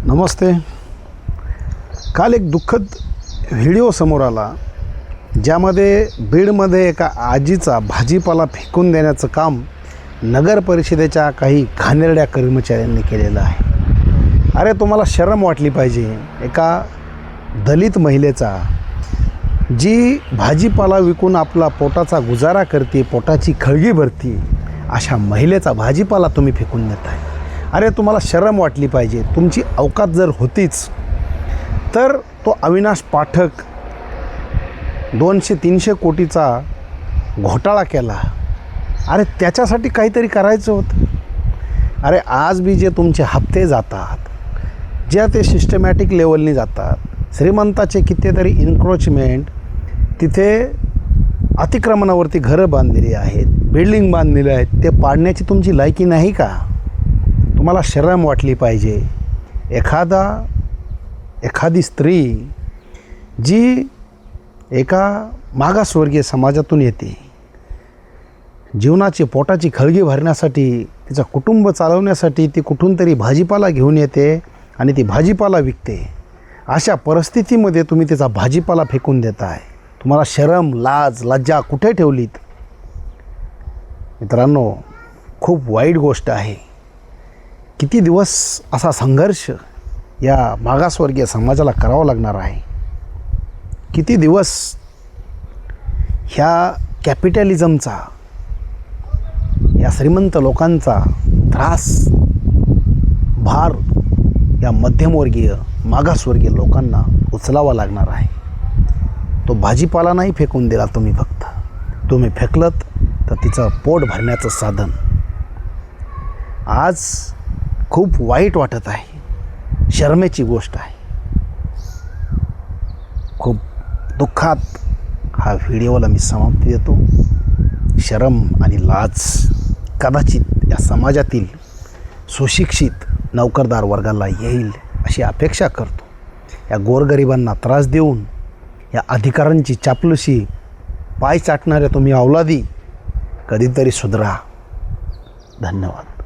नमस्ते. काल एक दुःखद व्हिडिओ समोर आला, ज्यामध्ये बीडमध्ये एका आजीचा भाजीपाला फेकून देण्याचं काम नगर परिषदेच्या काही घाणेरड्या कर्मचाऱ्यांनी केलेलं आहे. अरे तुम्हाला शरम वाटली पाहिजे. एका दलित महिलेचा, जी भाजीपाला विकून आपला पोटाचा गुजारा करते, पोटाची खळगी भरती, अशा महिलेचा भाजीपाला तुम्ही फेकून देताय. अरे तुम्हाला शरम वाटली पाहिजे. तुमची अवकात जर होतीच तर तो अविनाश पाठक 200-300 कोटीचा घोटाळा केला. अरे त्याच्यासाठी काहीतरी करायचं होतं. अरे आज बी जे तुमचे हप्ते जातात, ज्या ते सिस्टमॅटिक लेवलनी जातात, श्रीमंताचे कितीतरी इन्क्रोचमेंट, तिथे अतिक्रमणावरती घरं बांधलेली आहेत, बिल्डिंग बांधलेले आहेत, ते पाडण्याची तुमची लायकी नाही का? तुम्हाला शरम वाटली पाहिजे. एखादी स्त्री जी एका मागासवर्गीय समाजातून येते, जीवनाची पोटाची खळगी भरण्यासाठी, तिचं कुटुंब चालवण्यासाठी ती कुठून तरी भाजीपाला घेऊन येते आणि ती भाजीपाला विकते. अशा परिस्थितीमध्ये तुम्ही तिचा भाजीपाला फेकून देताय. तुम्हाला शरम, लाज, लज्जा कुठे ठेवलीत? मित्रांनो, खूप वाईट गोष्ट आहे. किती दिवस असा संघर्ष या मागासवर्गीय समाजाला करावा लागणार आहे? किती दिवस ह्या कॅपिटॅलिझमचा, या श्रीमंत लोकांचा त्रास, भार या मध्यमवर्गीय मागासवर्गीय लोकांना उचलावा लागणार आहे? तो भाजीपाला नाही फेकून दिला तुम्ही, फक्त तुम्ही फेकलत तर तिचं पोट भरण्याचं साधन. आज खूप वाईट वाटत आहे. शरमेची गोष्ट आहे. खूप दुःखात हा व्हिडिओला मी समाप्ती देतो. शरम आणि लाज कदाचित या समाजातील सुशिक्षित नोकरदार वर्गाला येईल अशी अपेक्षा करतो. या गोरगरिबांना त्रास देऊन, या अधिकारांची चापलुसी पाय चाटणाऱ्या तुम्ही अवलादी, कधीतरी सुधरा. धन्यवाद.